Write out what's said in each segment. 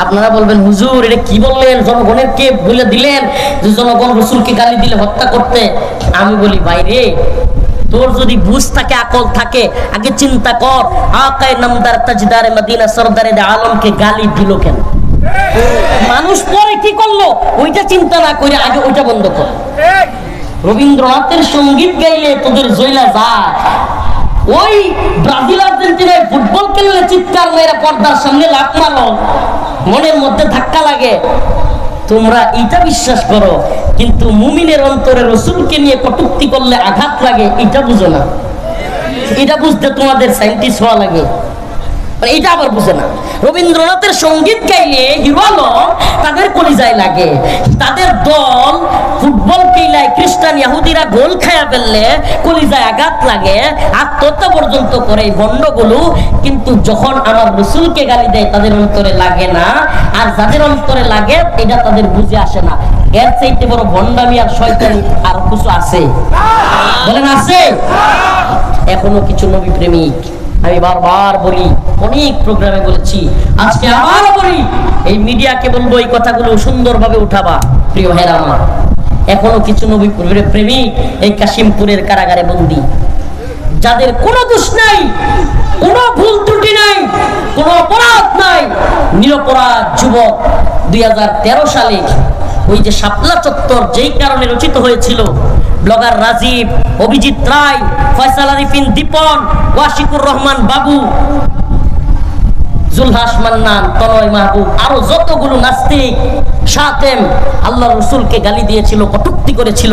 আপনারা বলবেন হুজুর এটা কি বললেন, জনগণের কে বলে দিলেন যে জনগণ রসুলকে গালি দিলে হত্যা করতে। আমি বলি ভাইরে, তোর যদি বুঝ থাকে, আকল থাকে, আগে চিন্তা কর আকায়ে নামদার তাজদারে মদিনা সরদারে আলমকে গালি দিল কেন? মানুষ পরে কি করলো ওইটা চিন্তা না করে আগে ওইটা বন্ধ কর। রবীন্দ্রনাথের সঙ্গীত গাইলে তোদের জয়লা যায়, ওই ব্রাজিল আর্জেন্টিনায় ফুটবল খেললে চিৎকার মেয়েরা পর্দার সামনে লাফ মারো, মনের মধ্যে ধাক্কা লাগে। তোমরা এটা বিশ্বাস করো, কিন্তু মুমিনের অন্তরে রসুলকে নিয়ে কটূক্তি করলে আঘাত লাগে, এটা বুঝো না। এটা বুঝতে তোমাদের সায়েন্টিস্ট হওয়া লাগে, এটা আবার বুঝে না। রবীন্দ্রনাথের সঙ্গীত গাইলে হিরো তাদের কলিজায় লাগে, তাদের দল ফুটবল খেলায় খ্রিস্টান ইহুদিরা গোল খায়া ফেললে কলিজায় আঘাত লাগে, আত্মহত্যা পর্যন্ত করে ভণ্ডগুলো। কিন্তু যখন আমার রসুলকে গালি দেয় তাদের অন্তরে লাগে না, আর যাদের অন্তরে লাগে এটা তাদের বুঝে আসে না। এর চাইতে বড় ভণ্ডামি আর শয়তানি আর কিছু আছে? বলেন আছে? এখনো কিছু নবী প্রেমিক, আমি বারবার বলি, অনেক প্রোগ্রামে বলেছি, আজকে আবার বলি, এই মিডিয়াকে বলবো এই কথাগুলো সুন্দরভাবে উঠাবা। প্রিয় ভাইরা আমার, এখনো কিছু নবী প্রেমিক এই কাশিমপুরের কারাগারে বন্দী, যাদের কোনো দোষ নাই, কোনো ভুল ত্রুটি নাই, কোনো অপরাধ নাই, নিরপরাধ যুবক। 2013 সালে ওই যে শাপলা চত্বর যেই কারণে রচিত হয়েছিল, ব্লগার রাজীব, অভিজিৎ রায়, ফয়সাল আরিফিন দীপন, ওয়াশিকুর রহমান বাবু, জুলহাস মান্নান, তনয় মাহবুব, আরো যতগুলো নাস্তিক শাতেম আল্লাহ রসুলকে গালি দিয়েছিল, কটূক্তি করেছিল,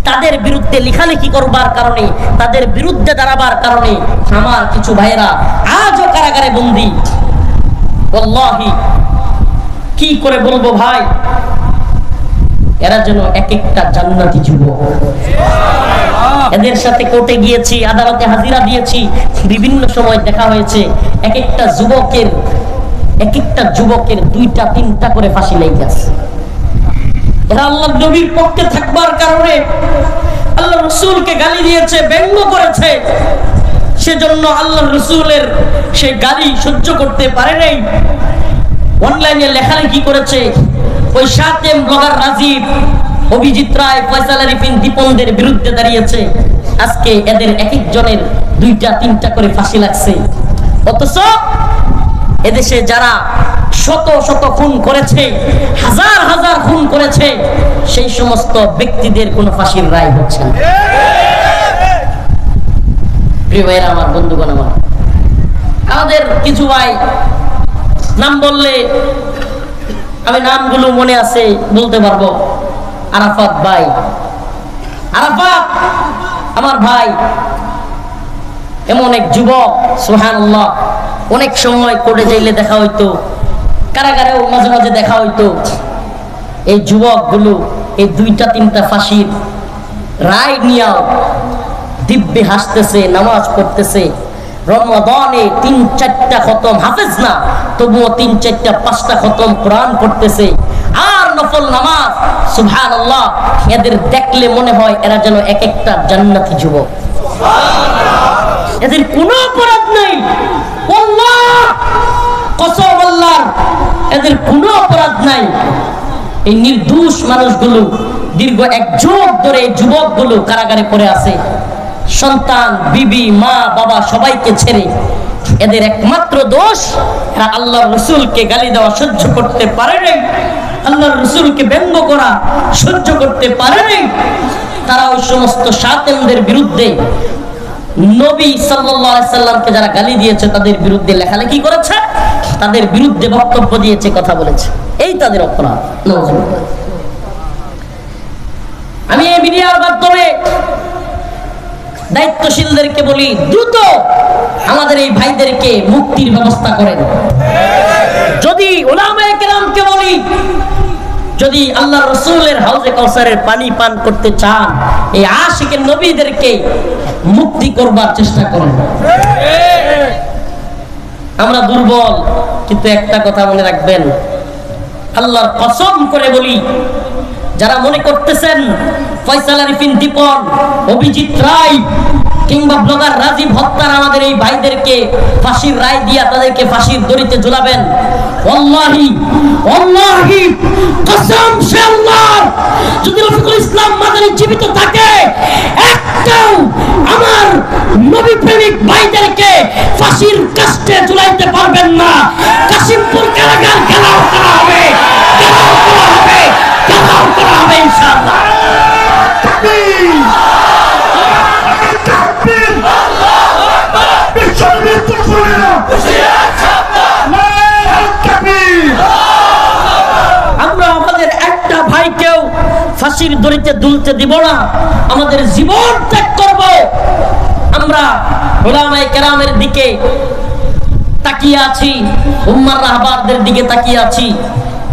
তাদের বিরুদ্ধে লেখালেখি করবার কারণে, তাদের বিরুদ্ধে দাঁড়াবার কারণে আমার কিছু ভাইয়েরা আজও কারাগারে বন্দী। ওয়াল্লাহি কি করে বলবো ভাই, এরা যেন এক একটা জান্নাতি যুবক। এদের সাথে কোর্টে গিয়েছি, আদালতে হাজিরা দিয়েছি, বিভিন্ন সময় দেখা হয়েছে, এক একটা যুবকের 2টা 3টা করে ফাঁসি লেগে আছে। এরা আল্লাহর নবীর পক্ষে থাকবার কারণে আল্লাহ রসুলকে গালি দিয়েছে, ব্যঙ্গ করেছে, সেজন্য আল্লাহ রসুলের সেই গালি সহ্য করতে পারে নাই, অনলাইনে লেখালেখি করেছে। ওই শাতেম, ব্লগার রাজীব, অভিজিৎ রায়, ফয়সাল আরিফিন দীপনদের বিরুদ্ধে দাঁড়িয়েছে। আজকে এদের এক একজনের 2টা 3টা করে ফাঁসি লাগছে। অথচ এদেশে যারা শত শত খুন করেছে, হাজার হাজার খুন করেছে, সেই সমস্ত ব্যক্তিদের কোনো ফাঁসির রায় হচ্ছে না। প্রিয় ভাইরা আমার, বন্ধুগণ আমার, আমাদের কিছু ভাই নাম বললে আমি নামগুলো মনে আছে, বলতে পারবো। আরাফাত ভাই, আরাফাত আমার ভাই, এমন এক যুবক, সুবহানাল্লাহ, অনেক সময় কোর্টে যাইলে দেখা হইতো, কারাগারেও মাঝে মাঝে দেখা হইতো। এই যুবকগুলো এই 2টা 3টা ফাঁসির রায় নিয়েও দিব্যে হাসতেছে, নামাজ পড়তেছে, রমাদানে 3-4টা খতম, হাফেজ না তবুও 3-4-5টা খতম কোরআন পড়তেছে, আর নফল নামাজ। সুবহানাল্লাহ, এদের দেখলে মনে হয় এরা যেন এক একটা জান্নাতি যুবক। এদের কোনো অপরাধ নাই, আল্লাহ কসম আল্লাহর, এদের কোনো অপরাধ নাই। এই নির্দোষ মানুষগুলো দীর্ঘ 1 যুগ ধরে এই যুবকগুলো কারাগারে পড়ে আছে, সন্তান, বিবি, মা, বাবা সবাইকে ছেড়ে। এদের একমাত্র দোষ, এরা আল্লাহর রসুলকে গালি দেওয়া সহ্য করতে পারে নাই, আল্লাহর রসুলকে ব্যঙ্গ করা সহ্য করতে পারে নাই। তারা ওই সমস্ত শাতেমদের বিরুদ্ধে, নবী সাল্লাল্লাহু আলাইহি সাল্লামকে যারা গালি দিয়েছে তাদের বিরুদ্ধে লেখালেখি করেছে, তাদের বিরুদ্ধে বক্তব্য দিয়েছে, কথা বলেছে, এই তাদের অপরাধ। আমি এই মিডিয়ার মাধ্যমে দায়িত্বশীলদেরকে বলি, দ্রুত আমাদের এই ভাইদেরকে মুক্তির ব্যবস্থা করেন। যদি উলামায়ে কেরামকে বলি, যদি আল্লাহ রসুলের হাউজে কাউসারের পানি পান করতে চান, এই আশিকের নবীদেরকে মুক্তি করবার চেষ্টা করেন। আমরা দুর্বল, কিন্তু একটা কথা মনে রাখবেন, আল্লাহর কসম করে বলি, যারা মনে করতেছেন ফয়সাল আরিফিন দীপন, অভিজিৎ রায় কিংবা ব্লগার রাজীব হত্যার আমাদের এই ভাইদেরকে ফাঁসির রায় দিয়া তাদেরকে ফাঁসির দড়িতে ঝুলাবেন। ওয়াল্লাহি ওয়াল্লাহি কসম সে আল্লাহর, যদি রফিকুল ইসলাম মাদানী জীবিত থাকে একটাও আমার নবী প্রেমিক ভাইদেরকে ফাঁসির কাস্টে ঝুলাইতে পারবেন না। কাশিমপুর কারাগার ঘেরাও করা হবে, ঘেরাও করা হবে, ঘেরাও করা হবে ইনশাআল্লাহ। আমরা আমাদের একটা ভাইকেও ফাঁসির দড়িতে দুলতে দিব না, আমাদের জীবন ত্যাগ করব। আমরা উলামায়ে কেরামের দিকে তাকিয়ে আছি, উম্মার রাহবারদের দিকে তাকিয়ে আছি।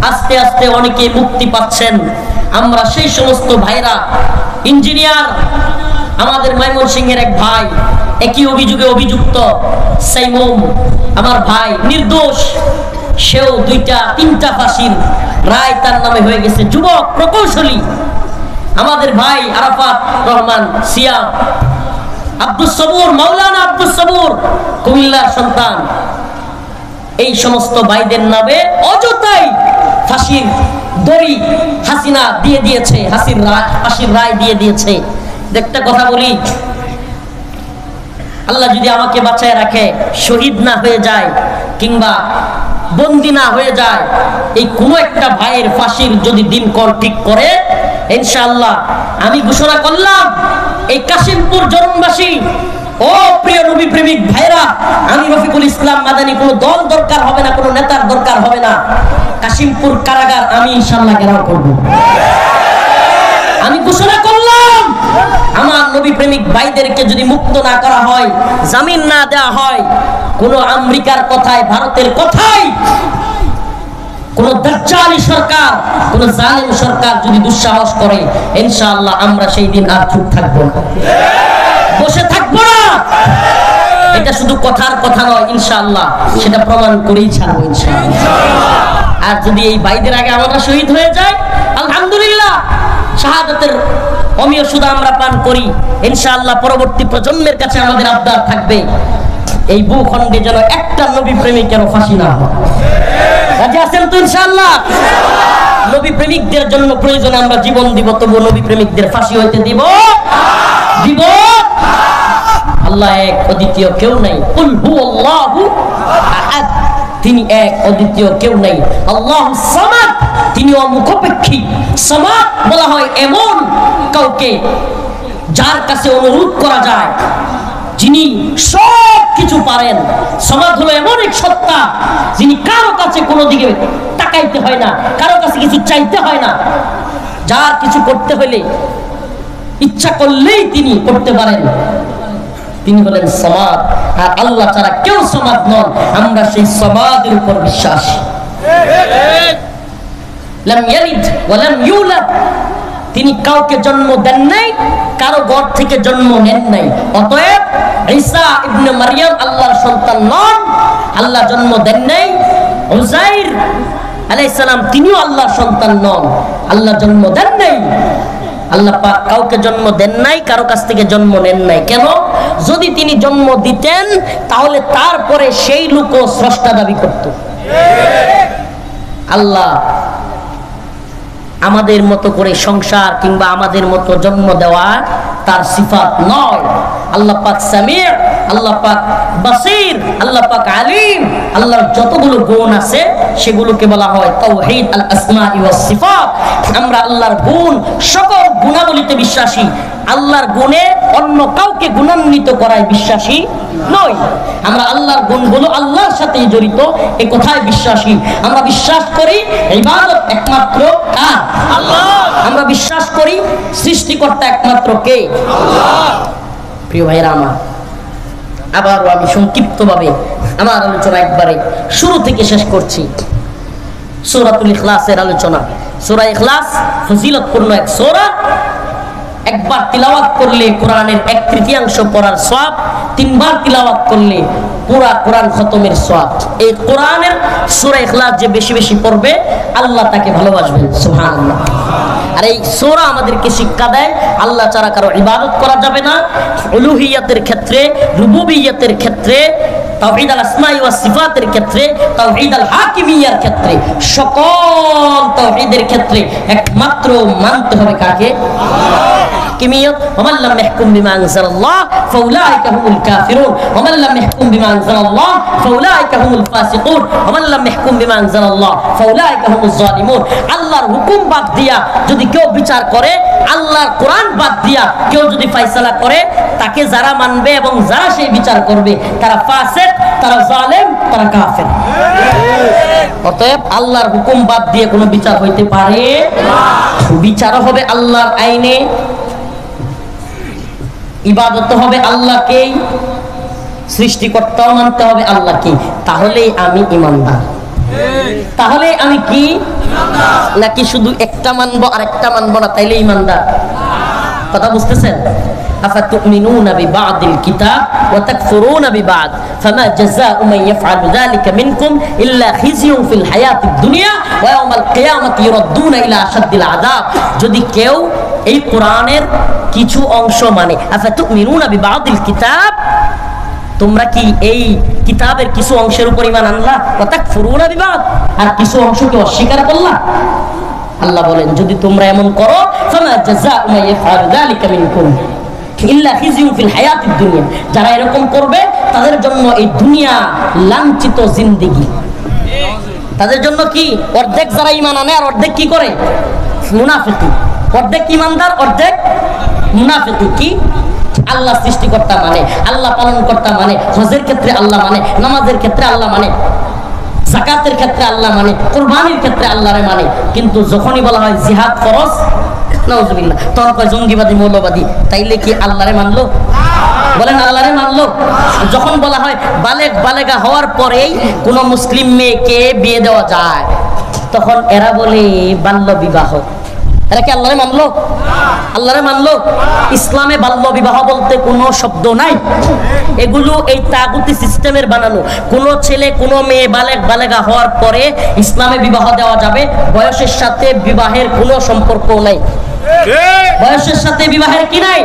আস্তে আস্তে অনেকে মুক্তি পাচ্ছেন। আমরা সেই সমস্ত ভাইরা, ইঞ্জিনিয়ার আমাদের ময়মনসিংহের এক ভাই, একই অভিযোগে অভিযুক্ত সাইমুম আমার ভাই, নির্দোষ, সেও 2-3টা ফাঁসির রায় তার নামে হয়ে গেছে। যুবক প্রকৌশলী আমাদের ভাই আরাফাত রহমান সিয়াম, আব্দুস সবুর, মাওলানা আব্দুস সবুর কুমিল্লার সন্তান, এই সমস্ত ভাইদের নামে অযথাই ফাঁসির দড়ি হাসিনা দিয়ে দিয়েছে, ফাঁসির রায় দিয়ে দিয়েছে। একটা কথা বলি, আল্লাহ যদি আমাকে বাঁচায় রাখে, শহীদ না হয়ে যায় কিংবা বন্দী না হয়ে যায়, এই কোনো একটা ভাইয়ের ফাঁসির যদি দিনক্ষণ ঠিক করে, ইনশাআল্লাহ আমি ঘোষণা করলাম, এই কাশিমপুর জনমবাসী, ও প্রিয় নবী প্রেমিক ভাইরা, আমি রফিকুল ইসলাম মাদানী কোনো দল দরকার হবে না, কোনো নেতার দরকার হবে না, কাশিমপুর কারাগার আমি ইনশাআল্লাহ ঘেরাও করব। আমি ঘোষণা করলাম, আমার নবী প্রেমিক ভাইদেরকে যদি মুক্ত না করা হয়, জামিন না দেওয়া হয়, কোন আমেরিকার কথায়, ভারতের কথায়, কোন দাজ্জালি সরকার, কোন জালিম সরকার যদি দুঃসাহস করে, ইনশাআল্লাহ আমরা সেই দিন আর চুপ থাকবো না, বসে থাকবো না। এটা শুধু কথার কথা নয়, ইনশাআল্লাহ সেটা প্রমাণ করেই ছাড়বো ইনশাআল্লাহ। আর যদি এই ভাইদের আগে আমরা শহীদ হয়ে যায়, আলহামদুলিল্লাহ, শাহাদাতের অমীয় সুদা আমরা পান করি, ইনশাআল্লাহ পরবর্তী প্রজন্মের কাছে আমাদের আবদার থাকবে, এই ভূখণ্ডে যেন একটা নবী প্রেমিকেরও ফাঁসি না হয়। রাজি আছেন তো ইনশাআল্লাহ? নবী প্রেমিকদের জন্য প্রয়োজনে আমরা জীবন দিব, তবু নবী প্রেমিকদের ফাঁসি হইতে দিব দিব। আল্লাহ এক, অদ্বিতীয় কেউ নাই। কুল হুয়াল্লাহু আহাদ, তিনি এক, অদ্বিতীয় কেউ নাই। আল্লাহু সামাদ, তিনি অমুখাপেক্ষী। সামাদ বলা হয় এমন কাউকে যার কাছে অনুরোধ করা যায়, যিনি সব কিছু পারেন। সামাদ হলো এমন এক সত্তা, যিনি কারো কাছে কোনো দিকে তাকাইতে হয় না, কারো কাছে কিছু চাইতে হয় না, যার কিছু করতে হলে ইচ্ছা করলেই তিনি করতে পারেন, তিনি হলেন সামাদ। আর আল্লাহ ছাড়া কেউ সামাদ নন, আমরা সেই সামাদের উপর বিশ্বাসী। লাম ইয়ালিদ ওয়া লাম ইউলাদ, তিনি কাউকে জন্ম দেন নাই, কারো ঘর থেকে জন্ম নেন নাই। অতএব ঈসা ইবনে মারইয়াম আল্লাহর সন্তান নন, আল্লাহ জন্ম দেন নাই। উযাইর আলাইহিস সালাম তিনিও আল্লাহর সন্তান নন, আল্লাহ জন্ম দেন নাই। আল্লাহ পাক কাউকে জন্ম দেন নাই, কারো কাছ থেকে জন্ম নেন নাই। কেন? যদি তিনি জন্ম দিতেন তাহলে তারপরে সেই লোকও স্রষ্টা দাবি করত। আল্লাহ আমাদের মতো করে সংসার কিংবা আমাদের মতো জন্ম দেওয়া তার সিফাত নয়। আল্লাহ পাক সামির, আল্লাহ পাক বাসির, আল্লাহ পাক আলিম, আল্লাহর যতগুলো গুণ আছে সেগুলোকে বলা হয় তাওহীদ আল আসমাই ওয়াস সিফাত। আমরা আল্লাহর গুণ, সকল গুণাবলীতে বিশ্বাসী। আল্লাহর গুণে অন্য কাউকে গুণান্বিত করায় বিশ্বাসী নই। আমরা আল্লাহর গুণগুলো আল্লাহর সাথেই জড়িত, এই কথায় বিশ্বাসী। আমরা বিশ্বাস করি ইবাদত একমাত্র কার? আল্লাহ। আমরা বিশ্বাস করি সৃষ্টিকর্তা একমাত্র কে? আল্লাহ। প্রিয় ভাইরা আমার, আবারও আমি সংক্ষিপ্তভাবে আমার আলোচনা একবারে শুরু থেকে শেষ করছি। সূরাতুল ইখলাসের আলোচনা। সূরা ইখলাস ফজিলতপূর্ণ এক সূরা। একবার তিলাওয়াত করলে কোরআনের 1/3 পড়ার সওয়াব, 3 বার তিলাওয়াত করলে পুরা কোরআন খতমের সওয়াব। এই কোরআনের সূরা ইখলাস যে বেশি বেশি পড়বে, আল্লাহ তাকে ভালোবাসবেন। সুবহানাল্লাহ। আর এই সূরা আমাদেরকে শিক্ষা দেয় আল্লাহ ছাড়া কারো ইবাদত করা যাবে না, উলুহিয়াতের ক্ষেত্রে, রুবুবিয়্যতের ক্ষেত্রে, তাওহীদ আল আসমাই ওয়াস সিফাতের ক্ষেত্রে, তাওহীদ আল হাকিমিয়ার ক্ষেত্রে, সকল তাওহীদের ক্ষেত্রে একমাত্র মানতে হবে কাকে? হাকিমিয়ত। ওমান লাম ইয়াহকুম বিমা আনজালাল্লাহ ফাউলাইকা হুমুল কাফিরুন ওমান লাম ইয়াহকুম বিমা আনজালাল্লাহ ফাউলাইকা হুমুল ফাসিকুন ওমান লাম ইয়াহকুম বিমা আনজালাল্লাহ ফাউলাইকা হুমুজ জালিমুন। আল্লাহর হুকুম বাদ দিয়া যদি কেউ বিচার করে, আল্লাহর কোরআন বাদ দিয়া কেউ যদি ফয়সালা করে, তাকে যারা মানবে এবং যারা সেই বিচার করবে তারা ফাসিক, তারা জালেম, তারা কাফের। অতএব আল্লাহর হুকুম বাদ দিয়ে কোনো বিচার হইতে পারে না। বিচার হবে আল্লাহর আইনে, ইবাদত হবে আল্লাহকেই, সৃষ্টিকর্তাও মানতে হবে আল্লাহকে। তাহলেই আমি ঈমানদার। তাহলে আমি কি নাকি শুধু একটা মানবো আর একটা মানবো না তাইলে ঈমানদার? কথা বুঝতেছেন? আফাতুমিনুনা বিবাদিল কিতাব ওয়া তাকফুরুনা বিবাদ ফামা জাযাউ মান ইয়াফআলু যালিকা মিনকুম ইল্লা খিজিয়ুন ফিল হায়াতিদ দুনিয়া ওয়া ইয়াউমাল কিয়ামাতি ইউরাদ্দুনা ইলা আশাদ্দিল আযাব। যদি কেউ এই কোরআনের কিছু অংশ মানে, আফাতুমিনুনা বিবাদিল কিতাব, তোমরা কি এই কিতাবের কিছু অংশের উপর ঈমান আনলা, ওয়া তাকফুরুনা বিবাদ, আর কিছু অংশকে অস্বীকার করলা? আল্লাহ বলেন যদি তোমরা এমন করো, ফামা জাযাউ মান ইয়াফআলু যালিকা মিনকুম ইল্লা খিজিয়ুন ফিল হায়াতিদ দুনিয়া, যারা এরকম করবে তাদের জন্য এই দুনিয়া লাঞ্ছিত জিন্দেগি। তাদের জন্য কি? অর্ধেক যারা ঈমান আনে আর অর্ধেক কি করে? মুনাফিকি। অর্ধেক ঈমানদার, অর্ধেক মুনাফিকি। কি? আল্লাহ সৃষ্টিকর্তা মানে, আল্লাহ পালনকর্তা মানে, হজের ক্ষেত্রে আল্লাহ মানে, নামাজের ক্ষেত্রে আল্লাহ মানে, যাকাতের ক্ষেত্রে আল্লাহ মানে, কুরবানির ক্ষেত্রে আল্লাহরে মানে, কিন্তু যখনই বলা হয় জিহাদ ফরজ, নাউজুবিল্লাহ, তখন কয় জঙ্গিবাদী, মৌলবাদী। তাইলে কি আল্লাহরে মানলো? বলেন আল্লাহরে মানলো? যখন বলা হয় বালেগা হওয়ার পরেই কোন মুসলিম মেয়েকে বিয়ে দেওয়া যায়, তখন এরা বলে বাল্য বিবাহ। এরা কি আল্লাহরে মানলো? আল্লাহরে মানলো? ইসলামে বাল্য বিবাহ বলতে কোনো শব্দ নাই। এগুলো এই তাগুতি সিস্টেমের বানানো। কোন ছেলে কোন মেয়ে বালেগা হওয়ার পরে ইসলামে বিবাহ দেওয়া যাবে, বয়সের সাথে বিবাহের কোনো সম্পর্ক নাই। বয়সের সাথে বিবাহের কি নাই?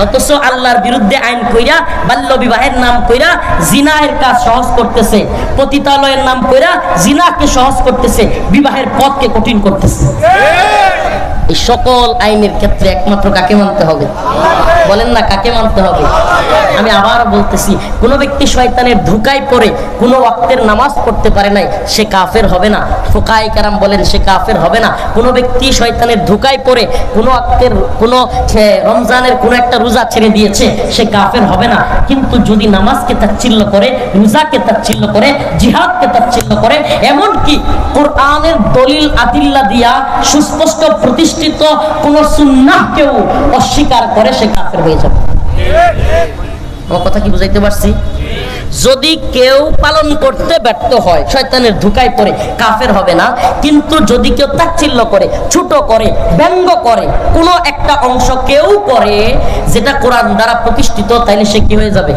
অথচ আল্লাহর বিরুদ্ধে আইন কইরা, বাল্য বিবাহের নাম কইরা জিনাহের কাজ সহজ করতেছে, পতিতালয়ের নাম কইরা জিনাকে সহজ করতেছে, বিবাহের পথকে কঠিন করতেছে। এই সকল আইনের ক্ষেত্রে একমাত্র কাকে মানতে হবে? বলেন না কাকে মানতে হবে? আমি আবার বলতেছি, কোন ব্যক্তি শয়তানের ধোঁকায় পড়ে কোন ওয়াক্তের নামাজ পড়তে পারে নাই, সে কাফের হবে না। ফুকাহায়ে কেরাম বলেন সে কাফের হবে না। কোন ব্যক্তি শয়তানের ধোঁকায় পড়ে কোন ওয়াক্তের রমজানের কোন একটা রোজা ছেড়ে দিয়েছে, সে কাফের হবে না। কিন্তু যদি নামাজকে তাচ্ছিল্য করে, রোজাকে তাচ্ছিল্য করে, জিহাদকে তাচ্ছিল্য করে, এমনকি কোরআনের দলিল আদিল্লা দিয়া সুস্পষ্ট প্রতিষ্ঠিত কোন সুন্নাহকেও অস্বীকার করে, সে কাফের হয়ে যাবে। আমার কথা কি বুঝাইতে পারছি? যদি কেউ পালন করতে ব্যর্থ হয়, শয়তানের ধোঁকায় পড়ে, কাফের হবে না। কিন্তু যদি কেউ তাচ্ছিল্য করে, ছোট করে, ব্যঙ্গ করে, কোনো একটা অংশ কেউ করে যেটা কোরআন দ্বারা প্রতিষ্ঠিত, তাইলে সে কি হয়ে যাবে?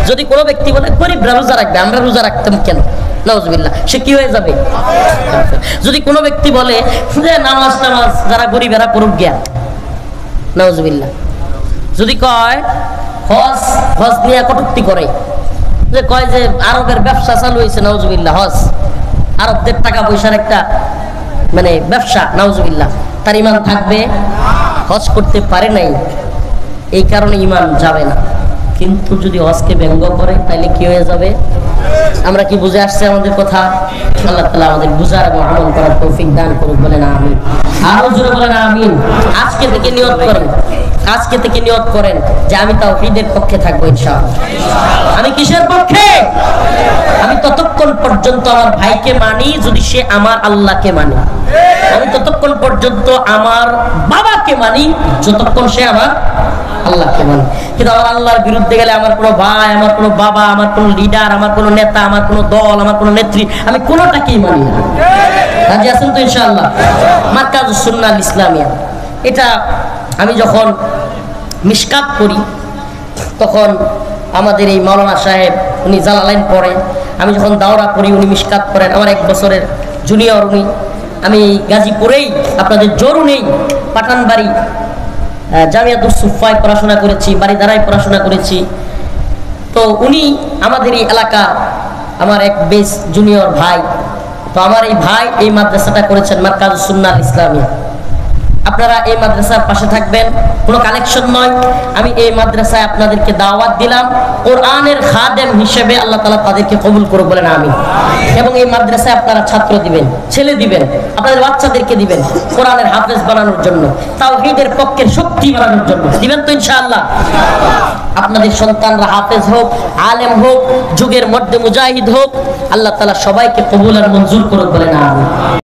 যদি কোনো ব্যক্তি বলে গরিবরা রোজা রাখবে, আমরা রোজা রাখতাম কেন, নাউজুবিল্লাহ, সে কি হয়ে যাবে? যদি কোনো ব্যক্তি বলে যে নামাজ যারা গরিবেরা পড়ুক গিয়া, নাউজুবিল্লাহ। যদি কয় হজ নিয়ে কটূক্তি করে, যে কয় যে আরবের ব্যবসা চালু হয়েছে, নাউজুবিল্লাহ, হজ আরবদের টাকা পয়সার একটা মানে ব্যবসা, নাউজুবিল্লাহ, তার ঈমান থাকবে? হজ করতে পারে নাই, এই কারণে ঈমান যাবে না। কিন্তু যদি হজকে ব্যঙ্গ করে, তাহলে কি হয়ে যাবে? আমরা কি বুঝে আসছে আমাদের কথা? আল্লাহ তাআলা আমাদের বুঝার এবং আমল করার তৌফিক দান করুক। বলেন আমিন। আরো জোরে বলেন আমিন। আজকে থেকে নিয়ত করেন, আজকে থেকে নিয়ত করেন যে আমি তাওহীদের পক্ষে থাকবো ইনশাআল্লাহ। আমি কিসের পক্ষে? আমি ততক্ষণ পর্যন্ত আমার ভাইকে মানি যদি সে আমার আল্লাহকে মানে। আমি ততক্ষণ পর্যন্ত আমার বাবাকে মানি যতক্ষণ সে আমার আল্লাহকে মানে। কিন্তু আমার আল্লাহর বিরুদ্ধে গেলে আমার কোনো ভাই, আমার কোনো বাবা, আমার কোনো লিডার, আমার কোনো নেতা, আমার কোনো দল, আমার কোনো নেত্রী, আমি কোনোটাকেই মানি না। রাজি আছেন তো ইনশাআল্লাহ? মারকাজুস সুন্নাহ আল ইসলামিয়া, এটা আমি যখন মিশকাত করি তখন আমাদের এই মাওলানা সাহেব উনি জালালাইন পড়েন, আমি যখন দাওরা করি উনি মিশকাত পড়েন, আমার 1 বছরের জুনিয়র উনি। আমি গাজীপুরেই আপনাদের জরু নেই পাঠানবাড়ি জামিয়াতুস সুফায় পড়াশোনা করেছি, বাড়িধারায় পড়াশোনা করেছি। তো উনি আমাদের এই এলাকা, আমার এক বেশ জুনিয়র ভাই। তো আমার এই ভাই এই মাদ্রাসাটা করেছেন মারকাজুস সুন্নাহ ইসলামিয়া। আপনারা এই মাদ্রাসার পাশে থাকবেন, কোনো কালেকশন নয়। আমি এই মাদ্রাসায় আপনাদেরকে দাওয়াত দিলাম কোরআনের খাদেম হিসেবে, আল্লাহ তাআলা তাদেরকে কবুল করে বলেন আমিন। এবং এই মাদ্রাসায় আপনারা ছাত্র দিবেন, ছেলে দিবেন, আপনাদের বাচ্চাদেরকে দিবেন কোরআনের হাফেজ বানানোর জন্য, তাওহীদের পক্ষের শক্তি বানানোর জন্য দিবেন তো ইনশাআল্লাহ। আপনাদের সন্তানরা হাফেজ হোক, আলেম হোক, যুগের মধ্যে মুজাহিদ হোক, আল্লাহ তাআলা সবাইকে কবুল আর মঞ্জুর করুন বলেন আমিন।